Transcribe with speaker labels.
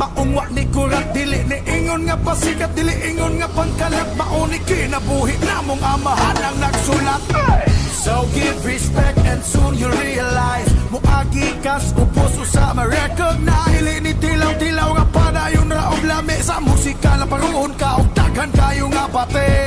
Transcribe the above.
Speaker 1: maungwa ni kurat. Dili ni ingon nga pasikat, dili ingon nga pangkalat. Mauni kinabuhi namong amahan ang nagsulat. So give respect and soon you'll realize muagi kas upos usa ma-recognize. Dili ni tilaw-tilaw nga padayon ra og lami sa musika. Laparoon ka og daghan kayo nga pati.